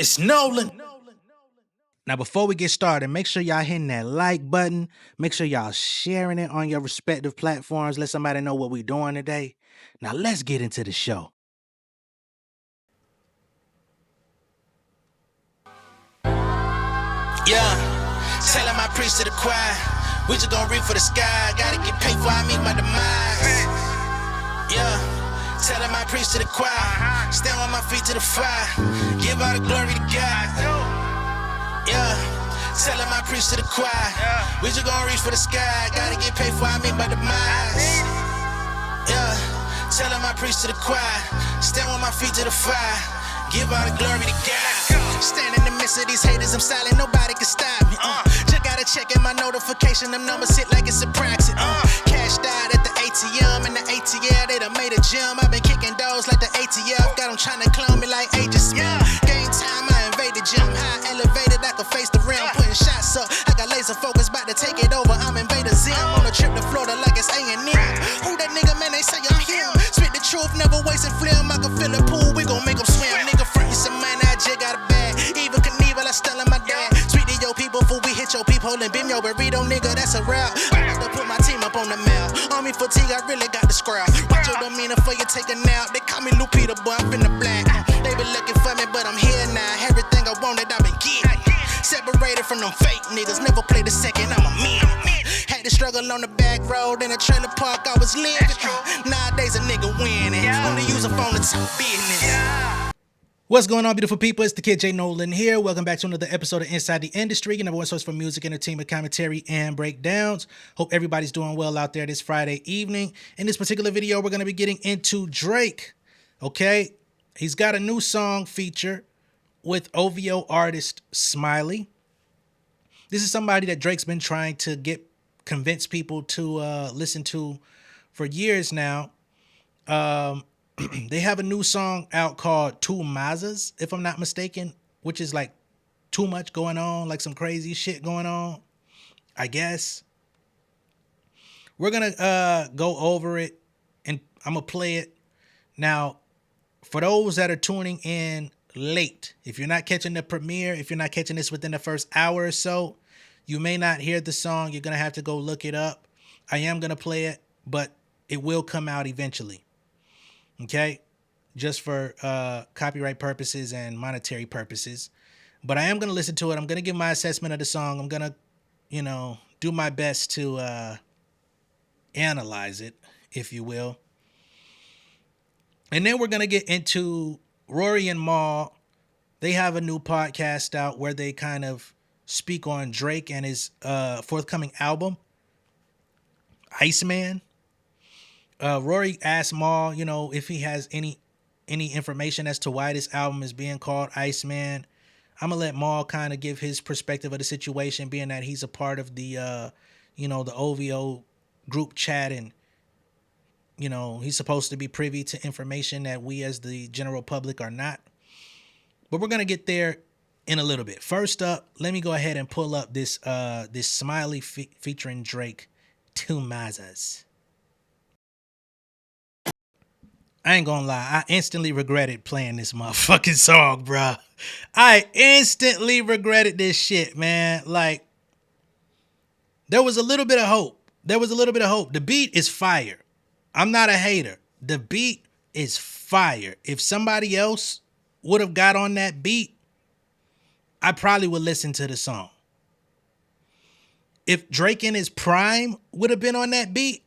It's Nolan. Now, before we get started, make sure y'all hitting that like button. Make sure y'all sharing it on your respective platforms. Let somebody know what we're doing today. Now, let's get into the show. Yeah, telling my priest to the choir, we just gon' reach for the sky. Gotta get paid for I meet my demise. Yeah, telling my priest to the choir, stand on my feet to the fire, give all the glory to God. Yeah, telling my priest to the choir, we just gon' reach for the sky. Gotta get paid for I meet my demise. Yeah, telling my priest to the choir, stand on my feet to the fire, give all the glory to God. Stand in the midst of these haters, I'm silent, nobody can stop me. Just gotta check in my notification, them numbers hit like it's a praxis. Cashed out at the ATM, and the ATL, they done made a gym. I've been kicking doors like the ATL, got them trying to clone me like Aegis. Game time, I invaded gym, high elevated, I could face the rim. Putting shots up, I got laser focus, about to take it over, I'm Invader Zim. On a trip to Florida like it's A&M. Who that nigga, man, they say I'm him. Spit the truth, never wasting film, I can fill a pool, we gon' make them swim. Nigga frontin' some money, I just got a bag. Even Knievel, I still in my dad. Speak to your people before we hit your peephole and beam your burrito, nigga, that's a rap. I got to put my team up on the map. Army fatigue, I really got the scrap. Watch your demeanor for you take a nap. They call me Lupita, boy, I'm finna black. They been looking for me, but I'm here now. Everything I wanted, I've been getting. Separated from them fake niggas, never played a second, I'm a man. Had to struggle on the back road in a trailer park, I was living. Nowadays a nigga winning, only use a phone to talk business. What's going on, beautiful people? It's the kid J Nolan here. Welcome back to another episode of Inside the Industry, your number one source for music, entertainment, commentary, and breakdowns. Hope everybody's doing well out there this Friday evening. In this particular video, we're going to be getting into Drake. Okay, he's got a new song feature with OVO artist Smiley. This is somebody that Drake's been trying to convince people to listen to for years now. They have a new song out called Two Mazas, if I'm not mistaken, which is like too much going on, like some crazy shit going on, I guess. We're going to go over it, and I'm going to play it. Now, for those that are tuning in late, if you're not catching the premiere, if you're not catching this within the first hour or so, you may not hear the song. You're going to have to go look it up. I am going to play it, but it will come out eventually. Okay, just for copyright purposes and monetary purposes. But I am going to listen to it. I'm going to give my assessment of the song. I'm going to, do my best to analyze it, if you will. And then we're going to get into Rory and Maul. They have a new podcast out where they kind of speak on Drake and his forthcoming album, Iceman. Rory asked Maul, if he has any information as to why this album is being called Iceman. I'm going to let Maul kind of give his perspective of the situation, being that he's a part of the, the OVO group chat, and, he's supposed to be privy to information that we as the general public are not. But we're going to get there in a little bit. First up, let me go ahead and pull up this Smiley featuring Drake, Two Mazas. I ain't gonna lie, I instantly regretted playing this motherfucking song, bro. I instantly regretted this shit, man. Like, there was a little bit of hope. The beat is fire. I'm not a hater. The beat is fire. If somebody else would have got on that beat, I probably would listen to the song. If Drake in his prime would have been on that beat,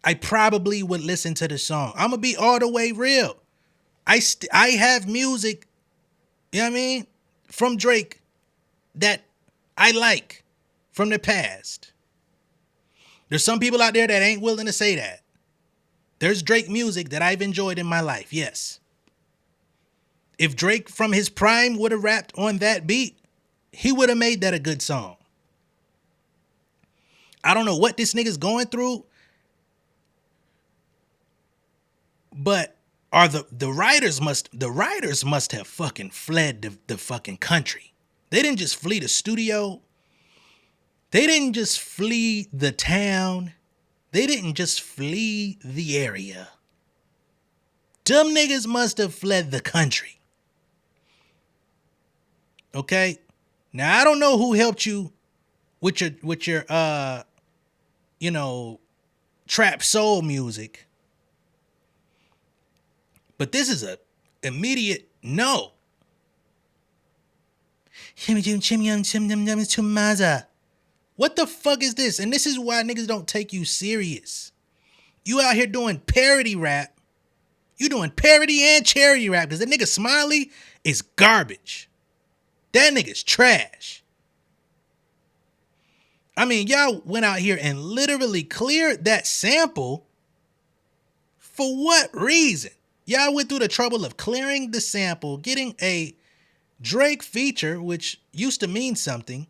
I probably would listen to the song. I'm going to be all the way real. I have music, from Drake that I like from the past. There's some people out there that ain't willing to say that. There's Drake music that I've enjoyed in my life, yes. If Drake from his prime would have rapped on that beat, he would have made that a good song. I don't know what this nigga's going through, but the writers must have fucking fled the fucking country. They didn't just flee the studio. They didn't just flee the town. They didn't just flee the area. Dumb niggas must have fled the country. Okay? Now I don't know who helped you with your you know, trap soul music, but this is a immediate no. What the fuck is this? And this is why niggas don't take you serious. You out here doing parody rap. You doing parody and charity rap because that nigga Smiley is garbage. That nigga's trash. I mean, y'all went out here and literally cleared that sample. For what reason? Y'all went through the trouble of clearing the sample, getting a Drake feature, which used to mean something,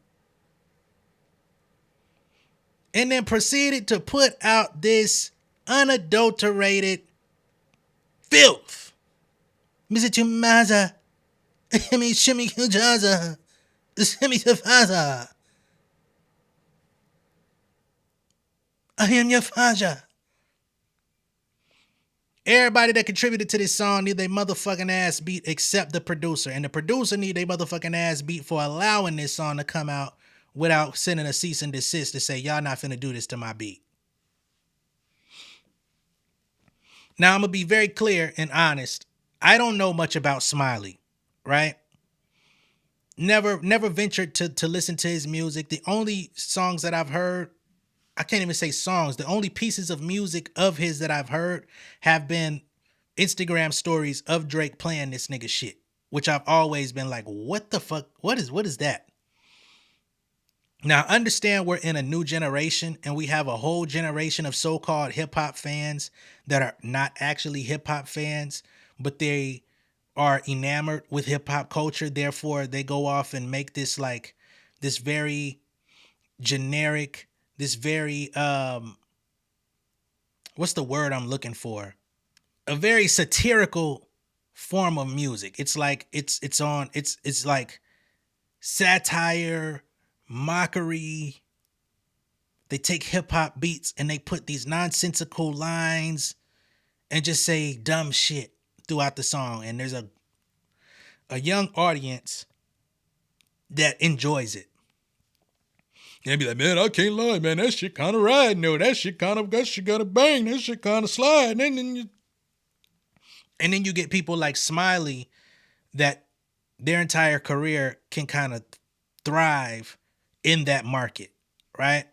and then proceeded to put out this unadulterated filth. Mr. Chumaza, Shimmy Kujaza, Shimmy Tafaza. I am your father. Everybody that contributed to this song need their motherfucking ass beat except the producer. And the producer need their motherfucking ass beat for allowing this song to come out without sending a cease and desist to say, y'all not finna do this to my beat. Now, I'm going to be very clear and honest. I don't know much about Smiley, right? Never ventured to listen to his music. The only songs that I've heard, I can't even say songs. The only pieces of music of his that I've heard have been Instagram stories of Drake playing this nigga shit, which I've always been like, what the fuck? What is that? Now, understand we're in a new generation and we have a whole generation of so-called hip-hop fans that are not actually hip-hop fans, but they are enamored with hip-hop culture. Therefore, they go off and make this like this very generic, this very what's the word I'm looking for? A very satirical form of music. It's like it's like satire, mockery. They take hip hop beats and they put these nonsensical lines and just say dumb shit throughout the song. And there's a young audience that enjoys it. And be like, man, I can't lie, man. That shit kind of riding, though. That shit kind of bang. That shit kind of slide. And then you get people like Smiley that their entire career can kind of thrive in that market, right?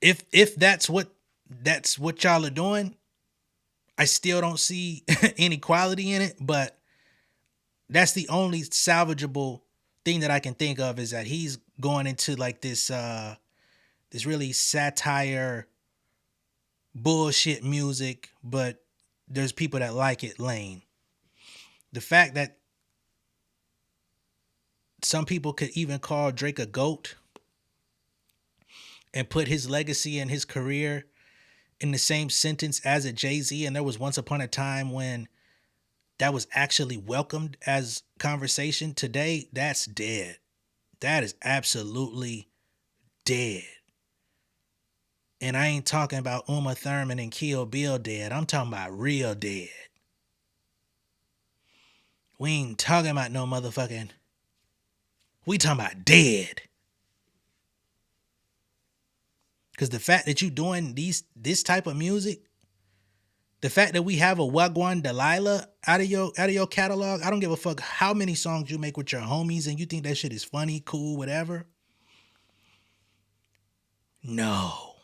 If that's what y'all are doing, I still don't see any quality in it, but that's the only salvageable thing that I can think of is that he's going into like this this really satire bullshit music, but there's people that like it lane. The fact that some people could even call Drake a GOAT and put his legacy and his career in the same sentence as a Jay-Z, and there was once upon a time when that was actually welcomed as conversation. Today, that's dead. That is absolutely dead. And I ain't talking about Uma Thurman and Kill Bill dead. I'm talking about real dead. We ain't talking about no motherfucking... We talking about dead. Because the fact that you doing this type of music, the fact that we have a Wagwan Delilah out of your catalog, I don't give a fuck how many songs you make with your homies and you think that shit is funny, cool, whatever. No.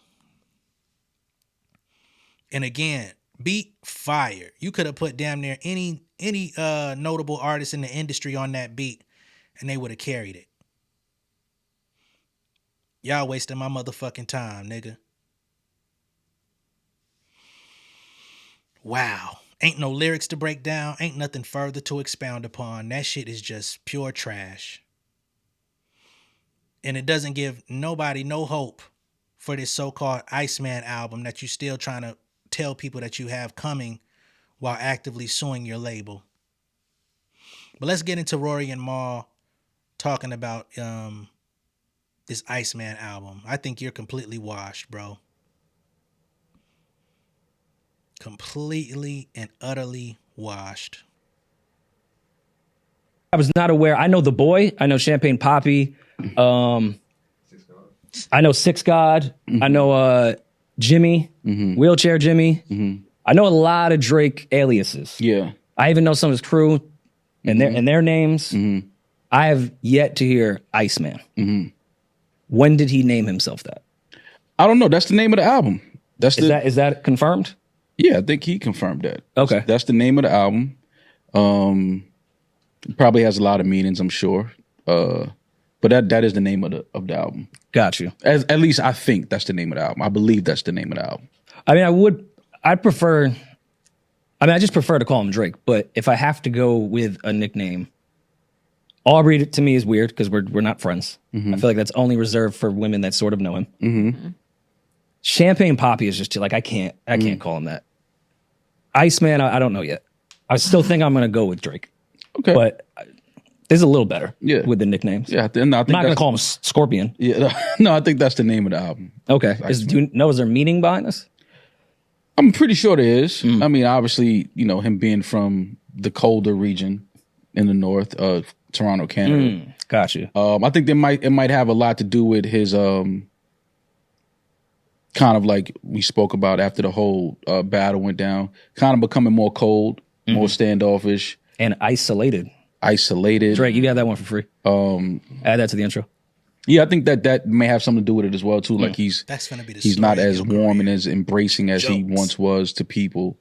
And again, beat fire. You could have put damn near any notable artist in the industry on that beat and they would have carried it. Y'all wasting my motherfucking time, nigga. Wow. Ain't no lyrics to break down. Ain't nothing further to expound upon. That shit is just pure trash. And it doesn't give nobody no hope for this so-called Iceman album that you still trying to tell people that you have coming while actively suing your label. But let's get into Rory and Maul talking about this Iceman album. I think you're completely washed, bro. Completely and utterly washed. I was not aware. I know The Boy. I know Champagne Poppy. I know Six God. I know Jimmy, Wheelchair Jimmy. I know a lot of Drake aliases. Yeah. I even know some of his crew and their names. I have yet to hear Iceman. When did he name himself that? I don't know. That's the name of the album. Is that confirmed? Yeah, I think he confirmed that. Okay. That's the name of the album. It probably has a lot of meanings, I'm sure. But that is the name of the album. Got you. At least I think that's the name of the album. I believe that's the name of the album. I mean, I just prefer to call him Drake, but if I have to go with a nickname, Aubrey to me is weird because we're not friends. I feel like that's only reserved for women that sort of know him. Champagne Poppy is just like I can't call him that. Iceman, I don't know yet. I still think I'm gonna go with Drake. Okay, but this is a little better with the nicknames. Yeah, I'm not gonna call him Scorpion. Yeah, no, I think that's the name of the album. Okay, is there meaning behind this? I'm pretty sure there is. I mean, obviously, him being from the colder region in the north of Toronto, Canada. Got you. I think it might have a lot to do with his kind of like we spoke about after the whole battle went down, kind of becoming more cold, more standoffish. And isolated. Drake, you got that one for free. Add that to the intro. Yeah, I think that may have something to do with it as well too. Like he's not as warm and as embracing as he once was to people.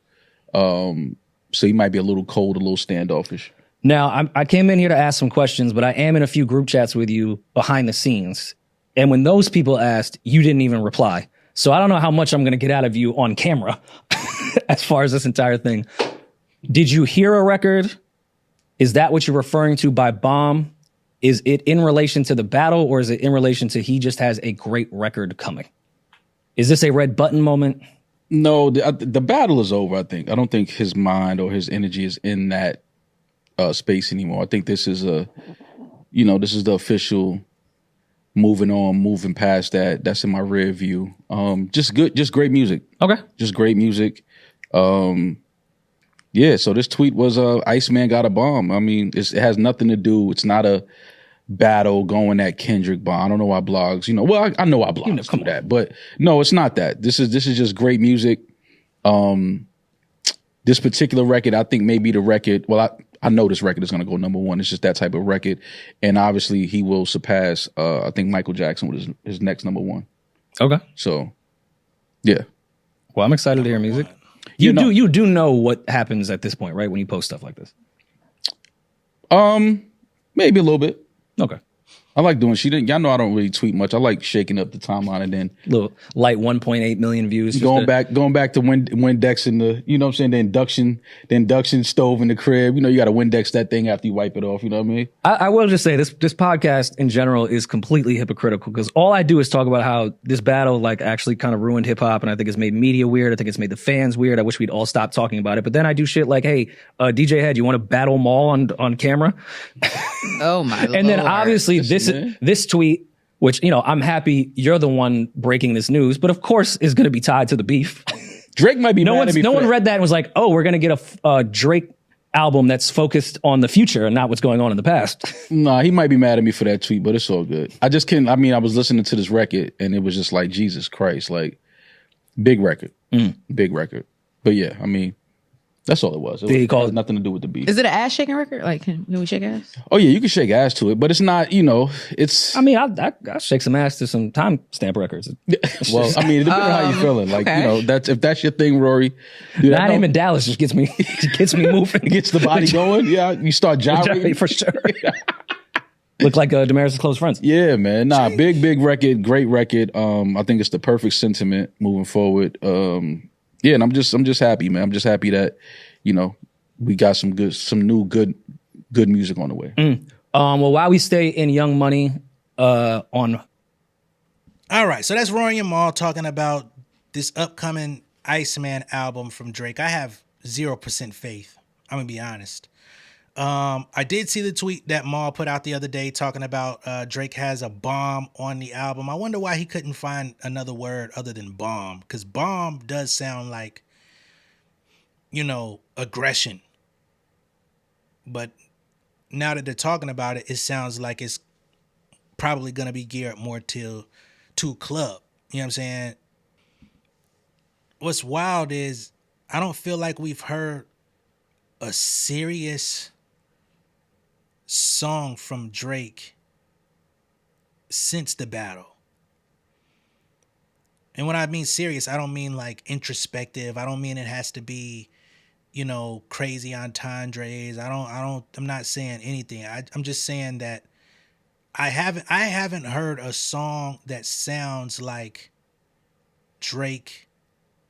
So he might be a little cold, a little standoffish. Now, I came in here to ask some questions, but I am in a few group chats with you behind the scenes. And when those people asked, you didn't even reply. So I don't know how much I'm going to get out of you on camera as far as this entire thing. Did you hear a record? Is that what you're referring to by bomb? Is it in relation to the battle or is it in relation to he just has a great record coming? Is this a red button moment? No, the battle is over, I think. I don't think his mind or his energy is in that space anymore. I think this is this is the official moving on, moving past that. That's in my rear view. Just great music. Okay. Just great music. Yeah, so this tweet was Iceman got a bomb. I mean, it has nothing to do. It's not a battle going at Kendrick bomb. I don't know why blogs, well, I know why blogs do that, but no, it's not that. This is just great music. This particular record, I think maybe the record, well, I know this record is going to go number one. It's just that type of record. And obviously he will surpass, I think Michael Jackson with his next number one. Okay. So, yeah. Well, I'm excited to hear music. You do know what happens at this point, right? When you post stuff like this. Maybe a little bit. Okay. I like doing y'all know I don't really tweet much. I like shaking up the timeline and then little light 1.8 million views. Going back to Windex and the, you know what I'm saying, the induction stove in the crib. You got to Windex that thing after you wipe it off. You know what I mean? I will just say this podcast in general is completely hypocritical because all I do is talk about how this battle like actually kind of ruined hip hop and I think it's made media weird. I think it's made the fans weird. I wish we'd all stop talking about it. But then I do shit like, hey, DJ Head, you want to battle Maul on camera? Oh my Lord. And then obviously this tweet, which, I'm happy you're the one breaking this news, but of course is going to be tied to the beef. Drake might be no mad at me. No one read that and was like, oh, we're going to get a Drake album that's focused on the future and not what's going on in the past. Nah, he might be mad at me for that tweet, but it's all good. I was listening to this record and it was just like, Jesus Christ, like big record. Big record. But yeah, I mean, that's all it was. It has nothing to do with the beef. Is it an ass shaking record? Like, can we shake ass? Oh yeah, you can shake ass to it, but it's not. It's. I mean, I shake some ass to some timestamp records. Well, I mean, it depends on how you feeling. Like, okay. If that's your thing, Rory. Dude, 9 a.m. in Dallas just gets me moving. It gets the body going. Yeah, you start gyrating for sure. Look like Damaris' close friends. Yeah, man. Nah, big record, great record. I think it's the perfect sentiment moving forward. Yeah, and I'm just happy, man. I'm just happy that, we got some new good music on the way. Well, while we stay in Young Money, on. All right, so that's Rory and Maul talking about this upcoming Iceman album from Drake. I have 0% faith. I'm gonna be honest. I did see the tweet that Maul put out the other day talking about Drake has a bomb on the album. I wonder why he couldn't find another word other than bomb, because bomb does sound like, aggression. But now that they're talking about it, it sounds like it's probably gonna be geared more to club. You know what I'm saying? What's wild is I don't feel like we've heard a serious song from Drake since the battle. And when I mean serious, I don't mean like introspective. I don't mean it has to be, crazy entendres. I'm not saying anything. I'm just saying that I haven't heard a song that sounds like Drake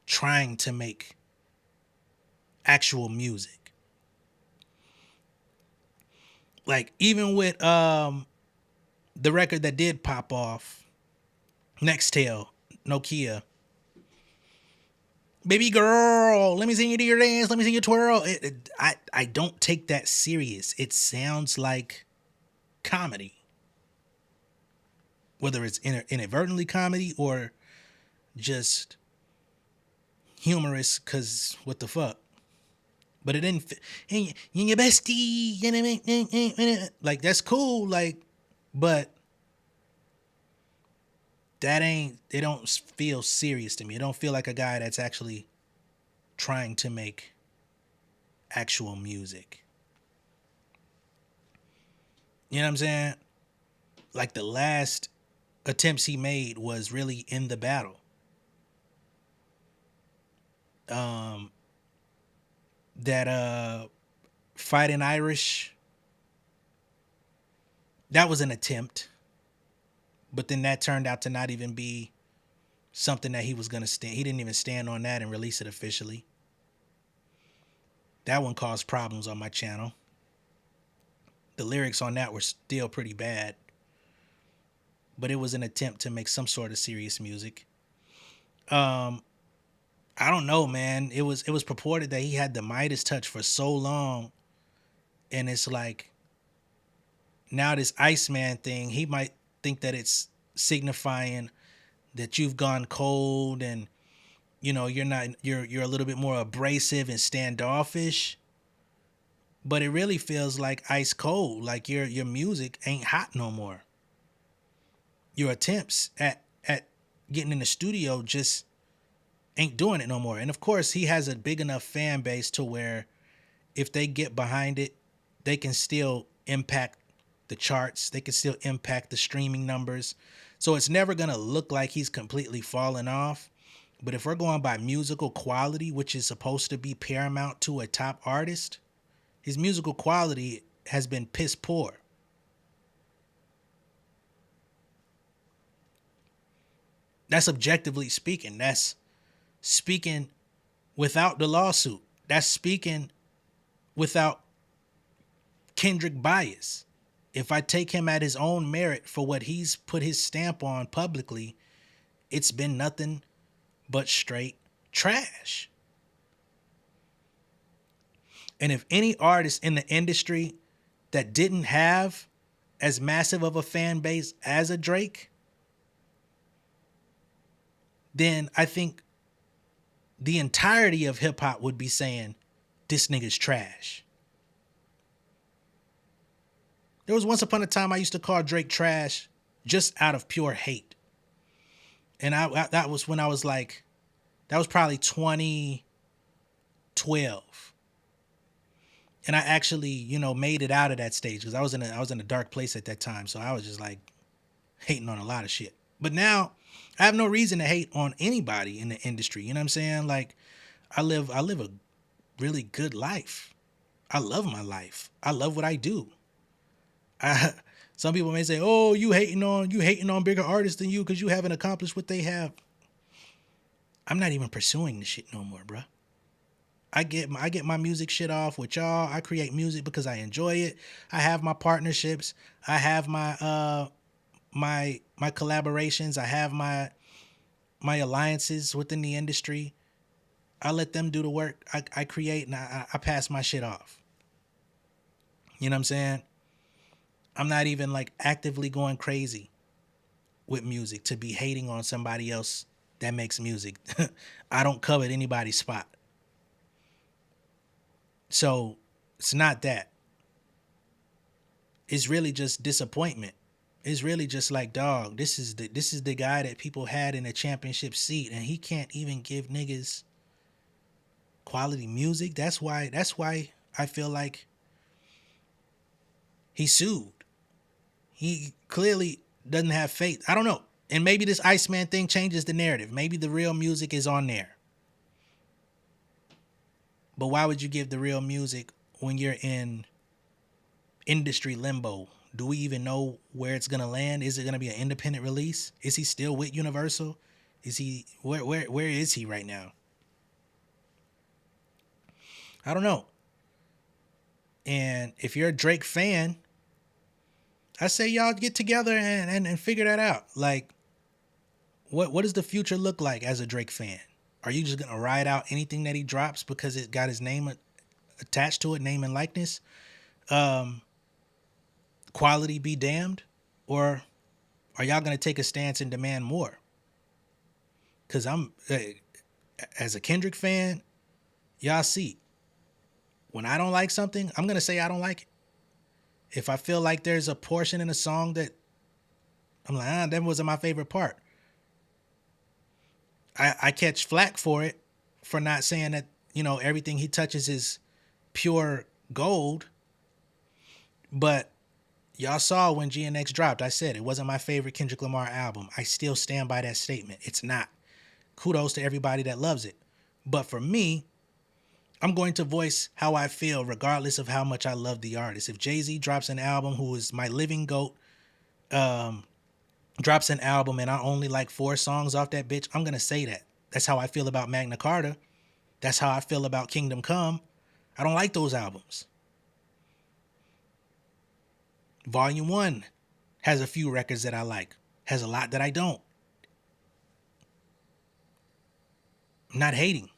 trying to make actual music. Like even with the record that did pop off, Nextel, Nokia, baby girl, let me sing you to your dance, let me sing you twirl. I don't take that serious. It sounds like comedy, whether it's inadvertently comedy or just humorous. Cause what the fuck? But it didn't. And your bestie, like that's cool. Like, but that ain't. It don't feel serious to me. It don't feel like a guy that's actually trying to make actual music. You know what I'm saying? Like the last attempts he made was really in the battle. That Fighting Irish, that was an attempt, but then that turned out to not even be something that he was gonna stand. He didn't even stand on that and release it officially. That one caused problems on my channel. The lyrics on that were still pretty bad, but it was an attempt to make some sort of serious music. I don't know, man. It was purported that he had the Midas touch for so long, and it's like now this Iceman thing, he might think that it's signifying that you've gone cold and you're a little bit more abrasive and standoffish. But it really feels like ice cold, like your music ain't hot no more. Your attempts at getting in the studio just ain't doing it no more. And of course, he has a big enough fan base to where if they get behind it, they can still impact the charts. They can still impact the streaming numbers. So it's never going to look like he's completely fallen off. But if we're going by musical quality, which is supposed to be paramount to a top artist, his musical quality has been piss poor. That's objectively speaking. That's speaking without the lawsuit. That's speaking without Kendrick bias. If I take him at his own merit for what he's put his stamp on publicly, it's been nothing but straight trash. And if any artist in the industry that didn't have as massive of a fan base as a Drake, then I think the entirety of hip hop would be saying, this nigga's trash. There was once upon a time I used to call Drake trash just out of pure hate. And that was when I was like, that was probably 2012. And I actually, made it out of that stage because I was in a dark place at that time. So I was just like hating on a lot of shit. But now I have no reason to hate on anybody in the industry. You know what I'm saying? Like I live a really good life. I love my life. I love what I do. Some people may say, "Oh, you hating on bigger artists than you because you haven't accomplished what they have." I'm not even pursuing this shit no more, bruh. I get my music shit off with y'all. I create music because I enjoy it. I have my partnerships. I have my my collaborations. I have my alliances within the industry. I let them do the work. I create and I pass my shit off. You know what I'm saying? I'm not even like actively going crazy with music to be hating on somebody else that makes music. I don't covet anybody's spot. So it's not that. it's really just disappointment. It's really just like, dog, this is the guy that people had in a championship seat, and he can't even give niggas quality music. That's why I feel like he sued. He clearly doesn't have faith. I don't know. And maybe this Iceman thing changes the narrative. Maybe the real music is on there. But why would you give the real music when you're in industry limbo? Do we even know where it's gonna land? Is it gonna be an independent release? Is he still with Universal? Is he where is he right now? I don't know. And if you're a Drake fan, I say y'all get together and figure that out. Like, what does the future look like as a Drake fan? Are you just gonna ride out anything that he drops because it got his name attached to it, name and likeness? Quality be damned? Or are y'all gonna take a stance and demand more? Because I'm, as a Kendrick fan, y'all see, when I don't like something, I'm gonna say I don't like it. If I feel like there's a portion in a song that I'm like, that wasn't my favorite part, I catch flack for it, for not saying that, everything he touches is pure gold. But y'all saw when GNX dropped, I said it wasn't my favorite Kendrick Lamar album. I still stand by that statement. It's not. Kudos to everybody that loves it. But for me, I'm going to voice how I feel regardless of how much I love the artist. If Jay-Z drops an album, who is my living GOAT, drops an album and I only like 4 songs off that bitch, I'm going to say that. That's how I feel about Magna Carta. That's how I feel about Kingdom Come. I don't like those albums. Volume 1 has a few records that I like. Has a lot that I don't. I'm not hating.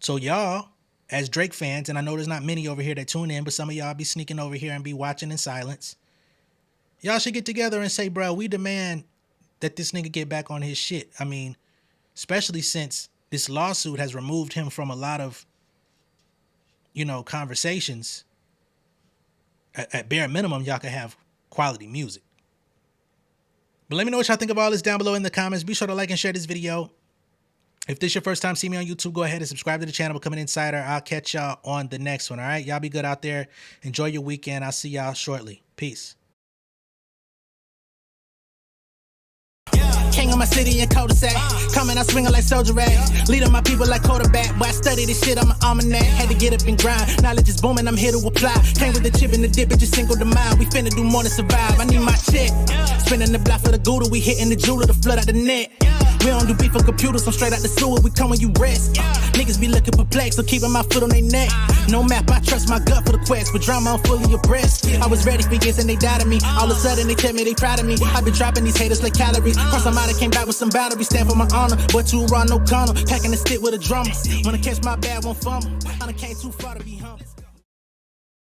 So y'all, as Drake fans, and I know there's not many over here that tune in, but some of y'all be sneaking over here and be watching in silence. Y'all should get together and say, bro, we demand that this nigga get back on his shit. I mean, especially since this lawsuit has removed him from a lot of, conversations. At bare minimum, y'all can have quality music. But let me know what y'all think of all this down below in the comments. Be sure to like and share this video. If this is your first time seeing me on YouTube, go ahead and subscribe to the channel, Become an Insider. I'll catch y'all on the next one, all right? Y'all be good out there. Enjoy your weekend. I'll see y'all shortly. Peace. King of my city and cul-de-sac. Coming out swinging like soldier rag. Leading my people like quarterback. Boy, I study this shit, I'm an almanac. Had to get up and grind. Knowledge is booming, I'm here to apply. Came with the chip and the dip, it just single the mind. We finna do more to survive. I need my check. Spinning the block for the Gouda. We hitting the jeweler to flood out the net. We don't do beef for computers, I'm straight out the sewer. We come when you rest. Niggas be looking perplexed, so keeping my foot on their neck. No map, I trust my gut for the quest. With drama, I'm fully abreast. I was ready for years and they doubted me. All of a sudden they tell me they proud of me. I been dropping these haters like calories. Cross them out, I came back with some boundaries. Stand for my honor, but too raw, no corner. Packing the stick with a drummer. Wanna catch my bad, won't fumble. I done came too far to be humble.